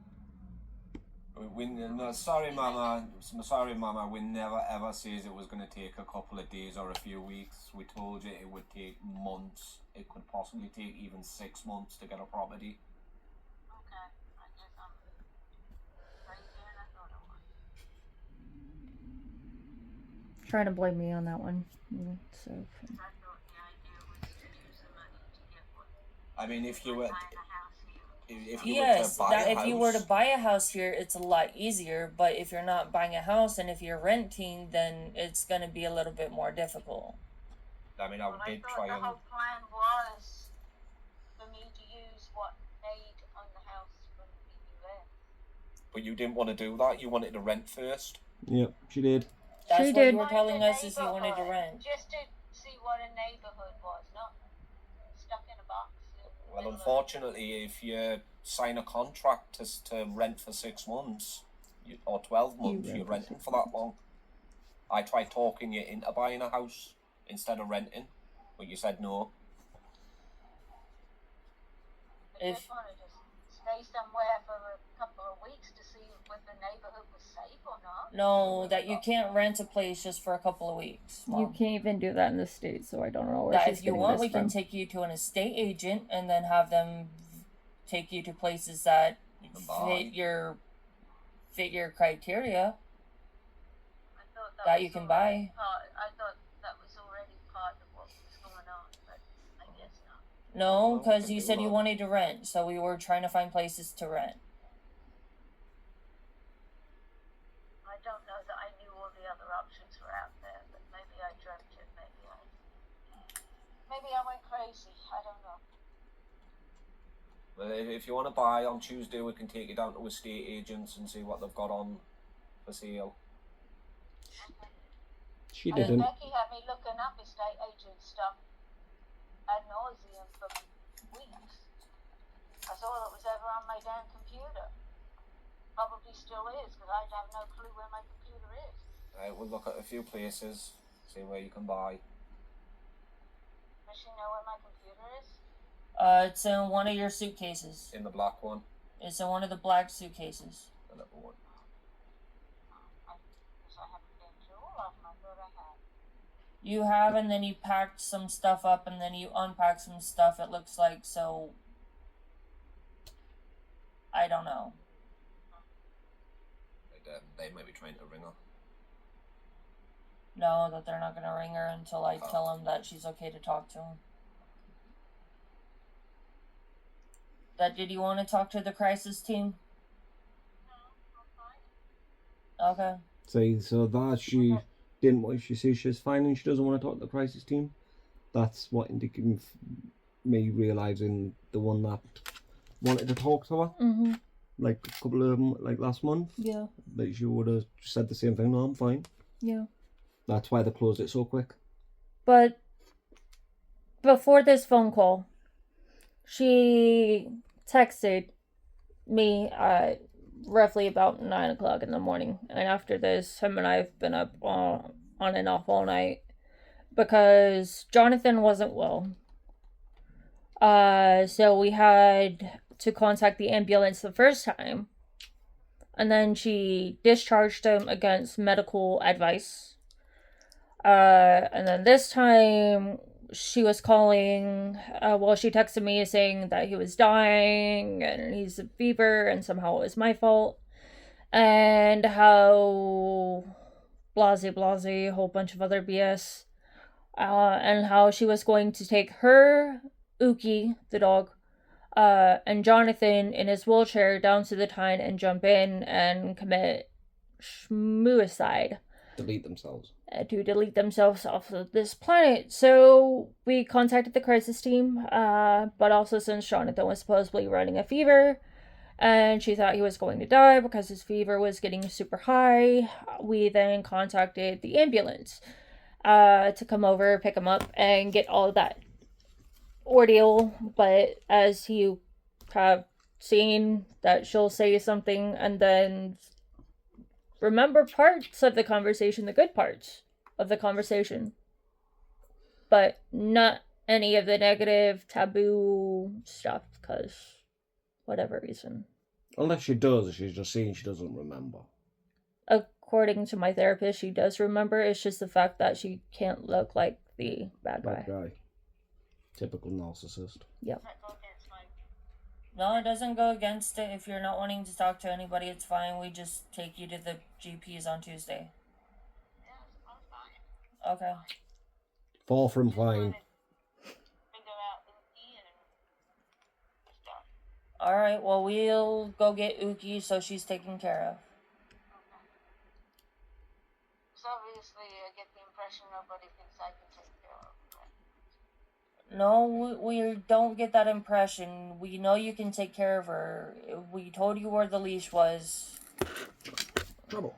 Sorry, Mama. We never ever says it was going to take a couple of days or a few weeks. We told you it would take months. It could possibly take even 6 months to get a property. Okay, I guess I'm crazier than I thought I was. Trying to blame me on that one. So. I thought the idea was to use the money to get what. I mean, if you were. If you were to buy a house here, it's a lot easier. But if you're not buying a house and if you're renting, then it's going to be a little bit more difficult. I mean, I did try and... the whole plan was for me to use what made on the house from the US. But you didn't want to do that. You wanted to rent first. Yep, she did. That's She what did. you were telling us is you wanted to rent. Just to see what a neighborhood was, not stuck in a box. Well, unfortunately, if you sign a contract to rent for 6 months or 12 months, you're renting for that long. I tried talking you into buying a house instead of renting, but you said no. I just wanted to stay somewhere for a couple of weeks to see if the neighborhood was safe or not. No, that you can't rent a place just for a couple of weeks. Mom. You can't even do that in the States, so I don't know where That she's if you getting want, this we can from. take you to an estate agent and then have them take you to places that fit your criteria. I thought that you can buy. I thought that was already part of what was going on, but I guess not. No, because you said you wanted to rent, so we were trying to find places to rent. I don't know that I knew all the other options were out there, but maybe I dreamt it. Maybe I went crazy. I don't know. Well, if you want to buy on Tuesday, we can take you down to estate agents and see what they've got on for sale. She I mean, didn't. Becky had me looking up estate agent stuff ad nauseum for weeks. That's all that was ever on my damn computer. Probably still is, because I have no clue where my computer is. We'll look at a few places, see where you can buy. Does she know where my computer is? It's in one of your suitcases. In the black one? It's in one of the black suitcases. The little one. I guess I haven't been through all of them. I thought I had. You have, and then you packed some stuff up, and then you unpacked some stuff, it looks like, so... I don't know. They may be trying to ring her. No, that they're not going to ring her until I tell them that she's okay to talk to him. Did you want to talk to the crisis team? No, I'm fine. Okay. See, so that she didn't want, she says she's fine and she doesn't want to talk to the crisis team. That's what indicated me realising the one that wanted to talk to her. Mm-hmm. Like a couple of them, like last month. Yeah. Like she would have said the same thing, no, I'm fine. Yeah. That's why they closed it so quick. But before this phone call, she texted me at roughly about 9 o'clock in the morning. And after this, him and I have been up on and off all night because Jonathan wasn't well. So we had to contact the ambulance the first time. And then she discharged him against medical advice. And then this time she was calling, she texted me saying that he was dying and he's a fever and somehow it was my fault. And how blase, a whole bunch of other BS. And how she was going to take her, Uki, the dog, and Jonathan in his wheelchair down to the Tyne and jump in and commit schmuicide. Delete themselves. To delete themselves off of this planet. So we contacted the crisis team, but also since Jonathan was supposedly running a fever and she thought he was going to die because his fever was getting super high, we then contacted the ambulance to come over, pick him up, and get all of that ordeal. But as you have seen, that she'll say something and then remember parts of the conversation, the good parts of the conversation, but not any of the negative, taboo stuff, because whatever reason. Unless she does, she's just saying she doesn't remember. According to my therapist, she does remember. It's just the fact that she can't look like the bad guy. Typical narcissist. Yep. No, it doesn't go against it. If you're not wanting to talk to anybody, it's fine. We just take you to the GPs on Tuesday. Yes, I'm fine. Okay. Far from fine. Figure out Uki and stuff. Alright, well, we'll go get Uki so she's taken care of. Okay. So obviously, I get the impression nobody thinks I can take care of her. No, we don't get that impression. We know you can take care of her. We told you where the leash was. Trouble.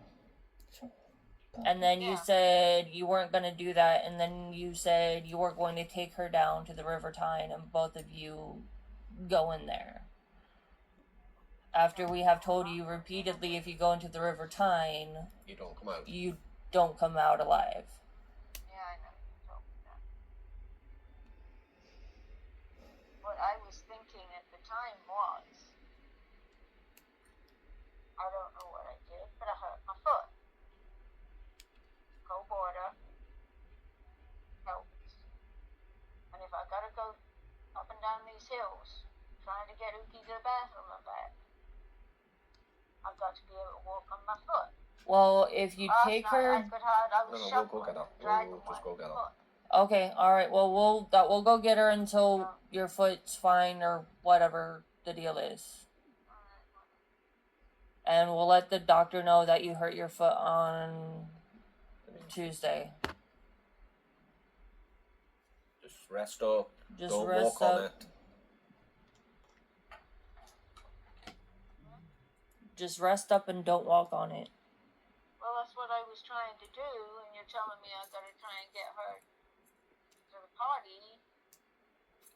And then you said you weren't going to do that, and then you said you were going to take her down to the River Tyne, and both of you go in there. After we have told you repeatedly, if you go into the River Tyne, you don't come out. You don't come out alive. Yeah, I know you told me that. What I was thinking at the time was, I don't know what I did, but I hurt my foot. Cold water helps. And if I gotta go up and down these hills, trying to get Uki to the bathroom and back, I've got to be able to walk on my foot. Well, if you take her... We'll go get her. We'll just go get her. Okay, alright, well, we'll go get her until your foot's fine or whatever the deal is. And we'll let the doctor know that you hurt your foot on Tuesday. Just rest up. Don't rest walk up. on it. Just rest up and don't walk on it. Well, that's what I was trying to do, and you're telling me I gotta try and get her to the party.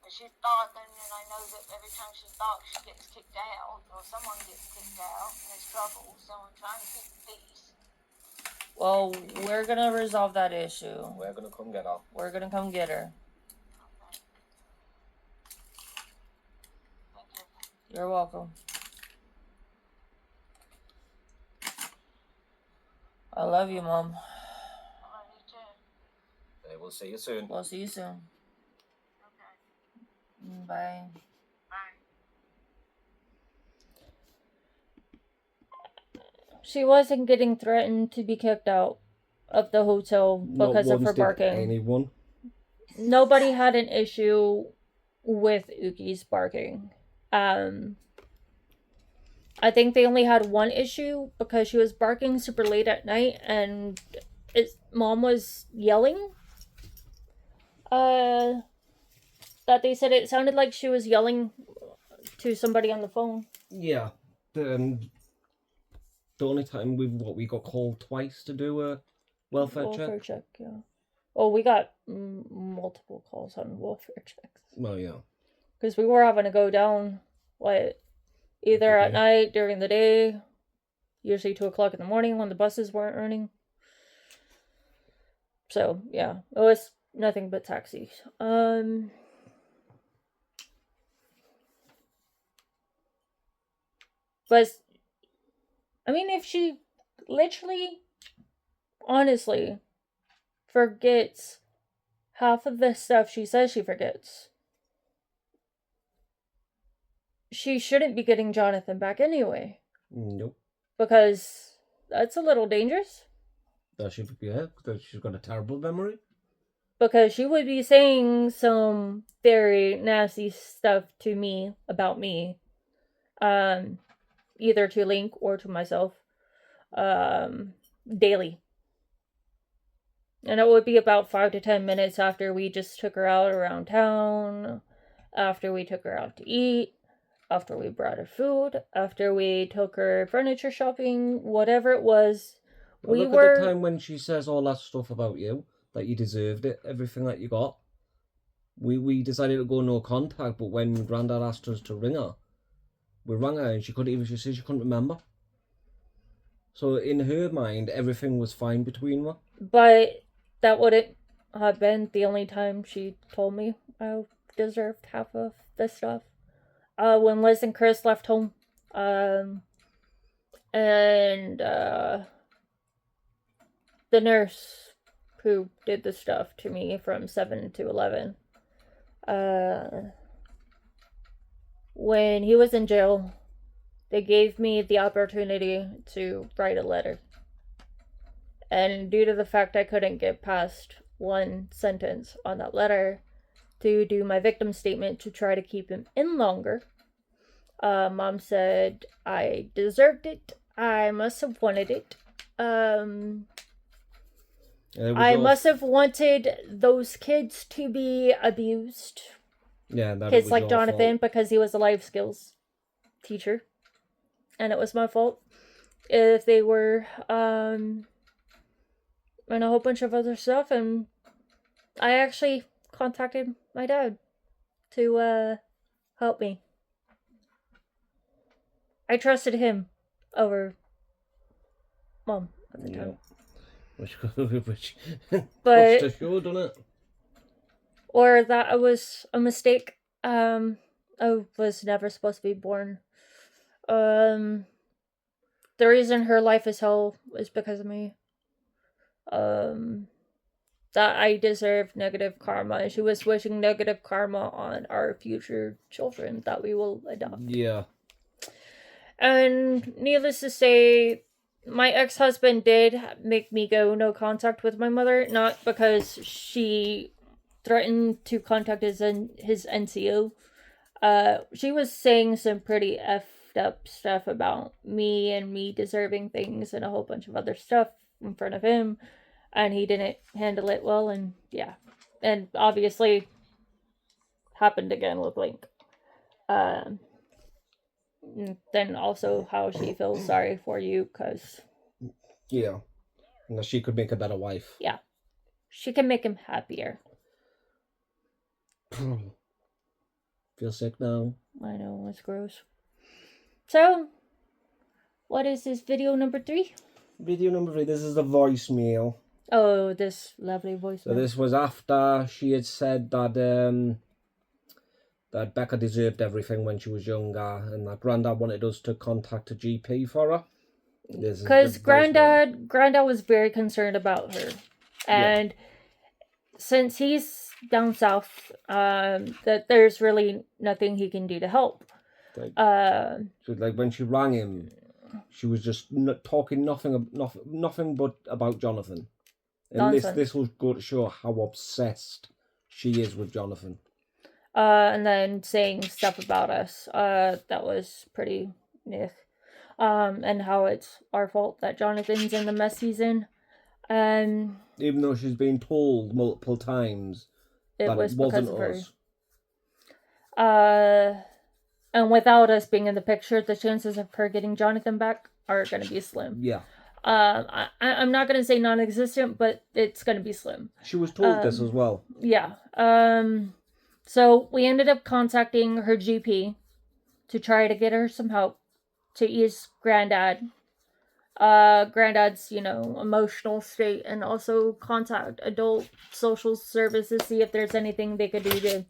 But she's barking, and I know that every time she barks, she gets kicked out, or someone gets kicked out, and there's trouble, so I'm trying to keep the peace. Well, we're gonna resolve that issue. We're gonna come get her. We're gonna come get her. Okay. Thank you. You're welcome. I love you, Mom. I love you too. We'll see you soon. We'll see you soon. Okay. Bye. Bye. She wasn't getting threatened to be kicked out of the hotel because of her barking. Anyone? Nobody had an issue with Uki's barking. I think they only had one issue because she was barking super late at night and Mom was yelling. That they said it sounded like she was yelling to somebody on the phone. Yeah. The only time we got called twice to do a welfare check. Yeah. Oh, we got multiple calls on welfare checks. Well, yeah. Because we were having to go down, either at night, during the day, usually 2 o'clock in the morning when the buses weren't running. So, yeah, it was nothing but taxis. But, I mean, if she literally, honestly, forgets half of the stuff she says she forgets, she shouldn't be getting Jonathan back anyway. Nope. Because that's a little dangerous. That she, yeah, because she's got a terrible memory. Because she would be saying some very nasty stuff to me, about me. Either to Link or to myself. Daily. And it would be about 5 to 10 minutes after we just took her out around town. After we took her out to eat. After we brought her food, after we took her furniture shopping, whatever it was, At the time when she says all that stuff about you, that you deserved it, everything that you got, we decided to go no contact, but when Grandad asked us to ring her, we rang her and she said she couldn't remember. So in her mind, everything was fine between her. But that wouldn't have been the only time she told me I deserved half of this stuff. When Liz and Chris left home, and the nurse who did the stuff to me from 7 to 11, when he was in jail, they gave me the opportunity to write a letter. And due to the fact I couldn't get past one sentence on that letter, to do my victim statement to try to keep him in longer. Mom said I deserved it. I must have wanted it. I must have wanted those kids to be abused. Yeah, that kids was like your Jonathan fault. because he was a life skills teacher, and it was my fault if they were and a whole bunch of other stuff, and I actually contacted my dad to help me. I trusted him over Mom at the time. Which but to show, doesn't it? Or that it was a mistake. I was never supposed to be born. The reason her life is hell is because of me. That I deserve negative karma. She was wishing negative karma on our future children that we will adopt. Yeah. And needless to say, my ex-husband did make me go no contact with my mother, not because she threatened to contact his NCO. She was saying some pretty effed up stuff about me and me deserving things and a whole bunch of other stuff in front of him, and he didn't handle it well, and yeah. And obviously happened again with Link. Then also how she feels sorry for you, because... Yeah. And she could make a better wife. Yeah. She can make him happier. Feel sick now. I know, it's gross. So, what is this video number 3? Video number 3, this is the voicemail. Oh, this lovely voicemail. So this was after she had said that that Becca deserved everything when she was younger, and that Grandad wanted us to contact a GP for her. Because Grandad was very concerned about her. And since he's down south, that there's really nothing he can do to help. So like when she rang him, she was just talking nothing but about Jonathan. And this will go to show how obsessed she is with Jonathan. And then saying stuff about us. That was pretty nick. And how it's our fault that Jonathan's in the mess he's in. Even though she's been told multiple times it that was it wasn't because of her. And without us being in the picture, the chances of her getting Jonathan back are going to be slim. Yeah. I'm not going to say non-existent, but it's going to be slim. She was told this as well. Yeah. So we ended up contacting her GP to try to get her some help to ease Grandad. Granddad's, emotional state, and also contact adult social services, see if there's anything they could do to,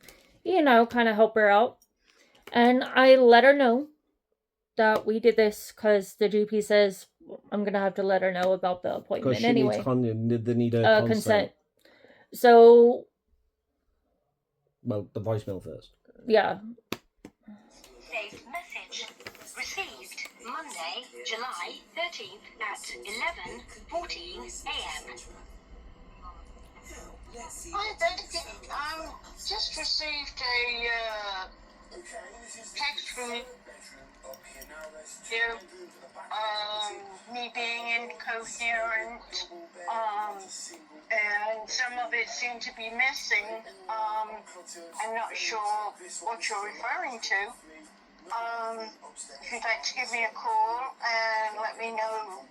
kind of help her out. And I let her know that we did this because the GP says I'm going to have to let her know about the appointment anyway. Because they need a consent. So... Well, the voicemail first. Yeah. Saved message. Received Monday, July 13th at 11:14 a.m. I just received a text from you, me being incoherent, and some of it seemed to be missing. I'm not sure what you're referring to. If you'd like to give me a call and let me know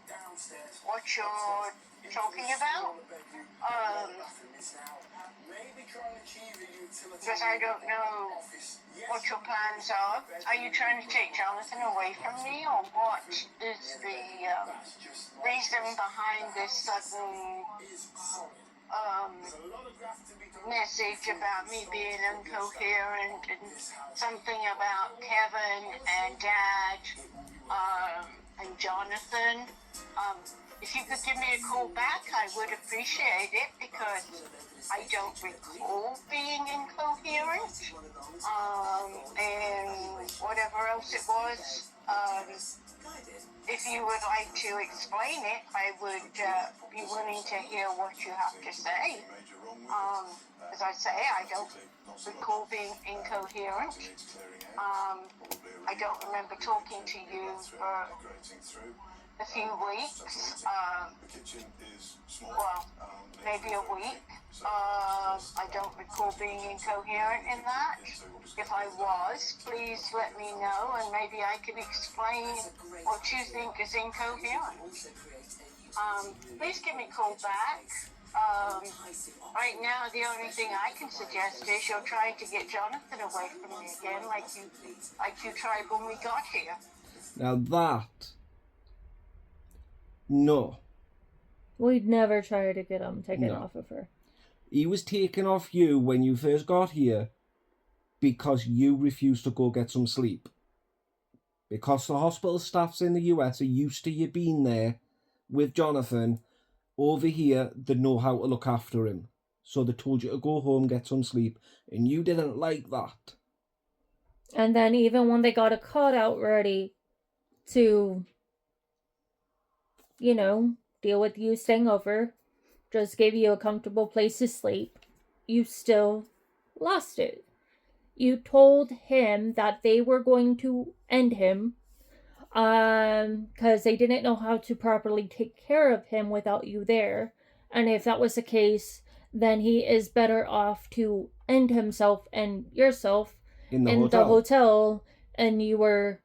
what you're talking about, because I don't know what your plans are. Are you trying to take Jonathan away from me, or what is the reason behind this sudden message about me being incoherent, and something about Kevin and Dad and Jonathan? If you could give me a call back, I would appreciate it, because I don't recall being incoherent, and whatever else it was. If you would like to explain it, I would be willing to hear what you have to say. As I say, I don't recall being incoherent. I don't remember talking to you for a few weeks, well, maybe a week. I don't recall being incoherent in that. If I was, please let me know, and maybe I can explain what you think is incoherent. please give me a call back. Right now, the only thing I can suggest is you're trying to get Jonathan away from me again, like you tried when we got here. Now that... No. We'd never try to get him taken off of her. He was taken off you when you first got here because you refused to go get some sleep. Because the hospital staffs in the US are used to you being there with Jonathan. Over here, they know how to look after him. So they told you to go home, get some sleep, and you didn't like that. And then even when they got a cot out ready to, you know, deal with you staying over, just gave you a comfortable place to sleep, you still lost it. You told him that they were going to end him because they didn't know how to properly take care of him without you there. And if that was the case, then he is better off to end himself and yourself in the hotel, and you were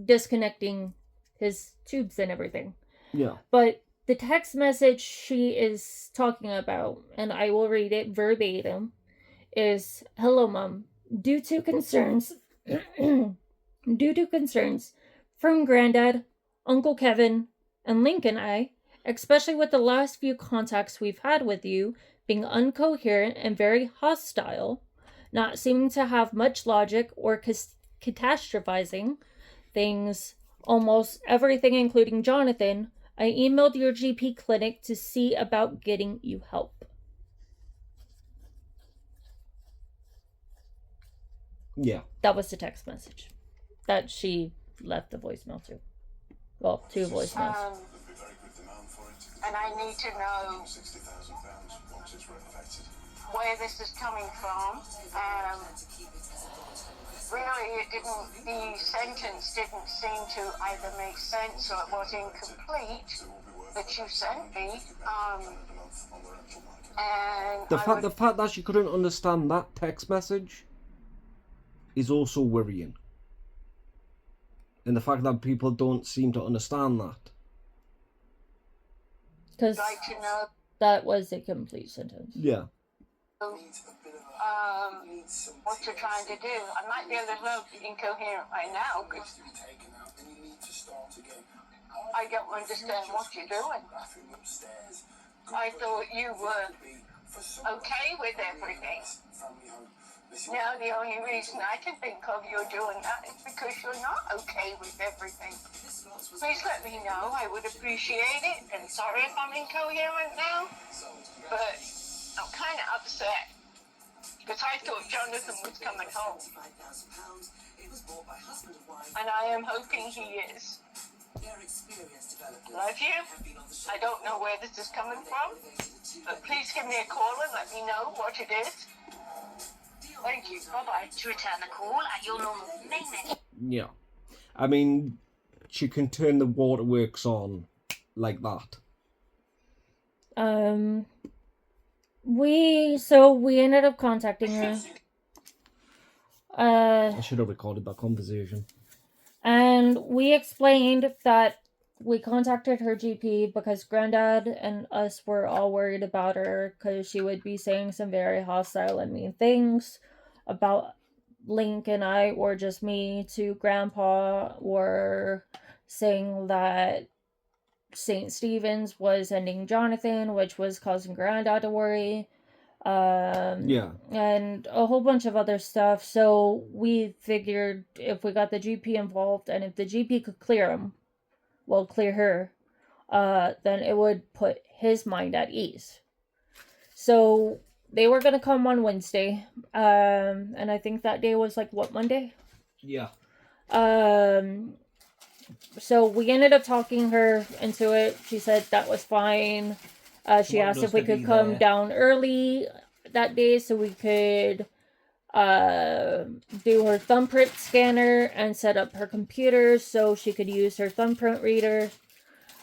disconnecting his tubes and everything. Yeah. But the text message she is talking about, and I will read it verbatim, is, "Hello, Mom. Due to concerns from Granddad, Uncle Kevin, and Link and I, especially with the last few contacts we've had with you being incoherent and very hostile, not seeming to have much logic or catastrophizing things, almost everything including Jonathan, I emailed your GP clinic to see about getting you help." Yeah. That was the text message that she left the voicemail to. Well, 2 voicemails. And I need to know where this is coming from. Really, the sentence didn't seem to either make sense or it was incomplete that you sent me. And the fact that she couldn't understand that text message is also worrying. And the fact that people don't seem to understand that. Because that was a complete sentence. Yeah. What you're trying to do. I might be a little incoherent right now because I don't understand what you're doing. I thought you were okay with everything. Now the only reason I can think of you're doing that is because you're not okay with everything. Please let me know. I would appreciate it. And sorry if I'm incoherent now, but I'm kind of upset because I thought Jonathan was coming home. And I am hoping he is. Love you. I don't know where this is coming from, but please give me a call and let me know what it is. Thank you. Bye-bye. To return the call at your normal main menu. Yeah. I mean, she can turn the waterworks on like that. We ended up contacting her. I should have recorded that conversation. And we explained that we contacted her GP because Granddad and us were all worried about her because she would be saying some very hostile and mean things about Link and I, or just me, to Grandpa, or saying that St. Stephen's was ending Jonathan, which was causing Granddad to worry. Yeah. And a whole bunch of other stuff. So we figured if we got the GP involved, and if the GP could clear her, then it would put his mind at ease. So they were going to come on Wednesday. And I think that day was like, what, Monday? Yeah. So we ended up talking her into it. She said that was fine. She asked if we could come down early that day so we could do her thumbprint scanner and set up her computer so she could use her thumbprint reader,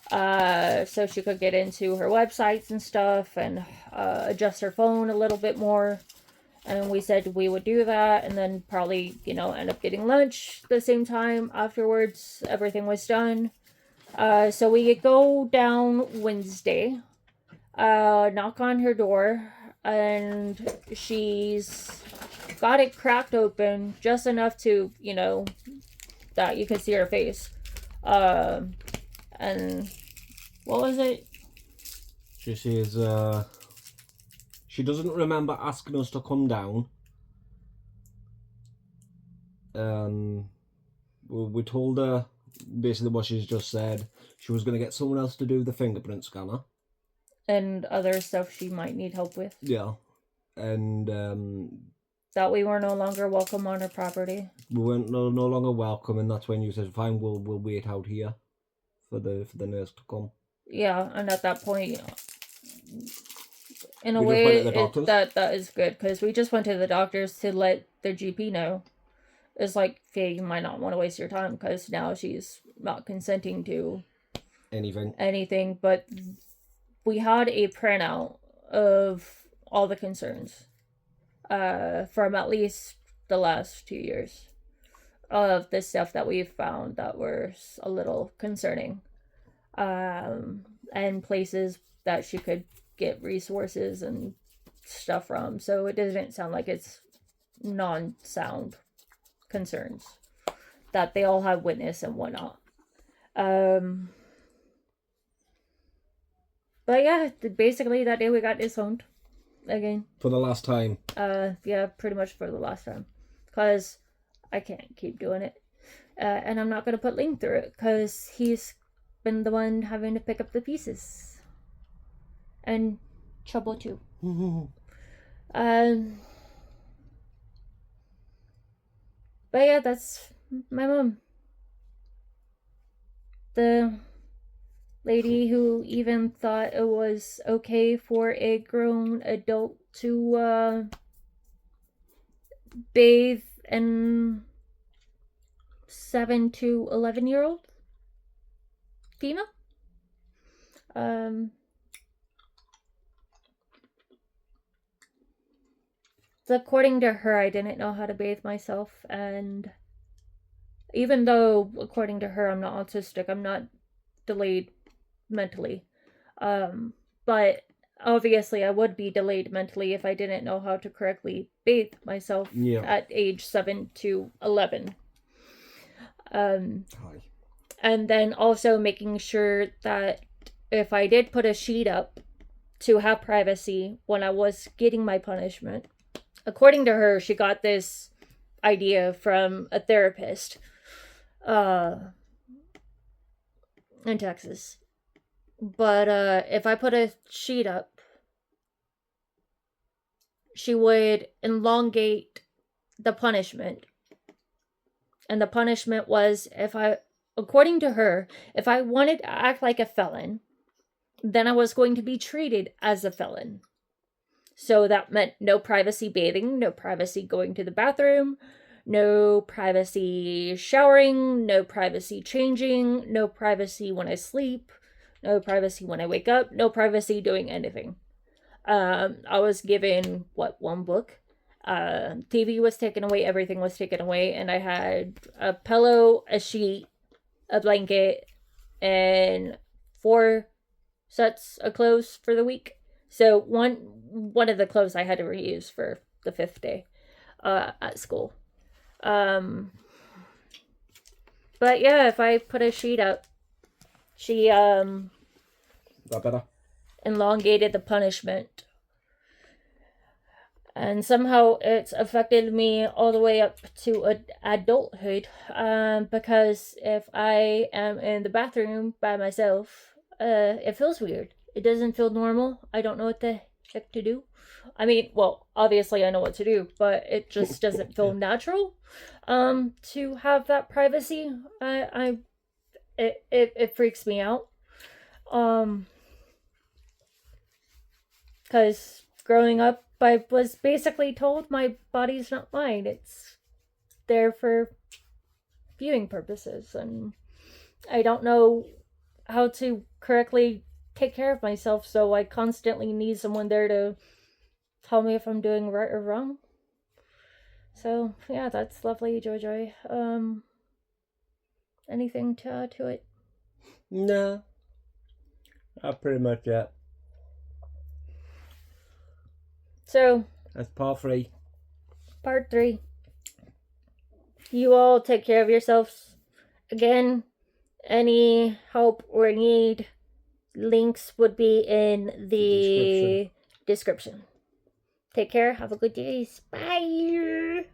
so she could get into her websites and stuff and adjust her phone a little bit more. And we said we would do that, and then probably, end up getting lunch the same time afterwards everything was done. So we go down Wednesday, knock on her door, and she's got it cracked open just enough to, that you can see her face. And what was it? She says, she doesn't remember asking us to come down. We told her basically what she's just said. She was going to get someone else to do the fingerprint scanner. And other stuff she might need help with. Yeah. And that we were no longer welcome on her property. We weren't no longer welcome, and that's when you said, fine, we'll wait out here for the nurse to come. Yeah, and at that point, in a way, that is good, because we just went to the doctors to let their GP know. It's like, okay, you might not want to waste your time, because now she's not consenting to anything, but we had a printout of all the concerns from at least the last 2 years of the stuff that we've found that were a little concerning, and places that she could get resources and stuff from. So it doesn't sound like it's non-sound concerns that they all have witness and whatnot. But yeah, basically that day we got disowned again. For the last time. Yeah, pretty much for the last time. Because I can't keep doing it. And I'm not going to put Ling through it, because he's been the one having to pick up the pieces. And trouble too. But yeah, that's my mom. The lady who even thought it was okay for a grown adult to bathe an 7 to 11-year-old female. According to her, I didn't know how to bathe myself, and even though, according to her, I'm not autistic, I'm not delayed mentally. But obviously I would be delayed mentally if I didn't know how to correctly bathe myself at age 7 to 11. And then also making sure that if I did put a sheet up to have privacy when I was getting my punishment, according to her, she got this idea from a therapist in Texas. But if I put a sheet up, she would elongate the punishment. And the punishment was, according to her, if I wanted to act like a felon, then I was going to be treated as a felon. So that meant no privacy bathing, no privacy going to the bathroom, no privacy showering, no privacy changing, no privacy when I sleep, no privacy when I wake up, no privacy doing anything. I was given, one book? TV was taken away, everything was taken away, and I had a pillow, a sheet, a blanket, and 4 sets of clothes for the week. So one of the clothes I had to reuse for the 5th day at school. But yeah, if I put a sheet up, she that better? Elongated the punishment. And somehow it's affected me all the way up to adulthood. Because if I am in the bathroom by myself, it feels weird. It doesn't feel normal. I don't know what the heck to do. I mean, well, obviously I know what to do, but it just doesn't feel natural to have that privacy. It freaks me out. Because growing up, I was basically told my body's not mine. It's there for viewing purposes, and I don't know how to correctly take care of myself, so I constantly need someone there to tell me if I'm doing right or wrong. So yeah, that's lovely, Joy. Anything to add to it? No. That's pretty much it. So, that's part 3. Part 3. You all take care of yourselves. Again, any help or need, links would be in the description. Take care. Have a good day. Bye.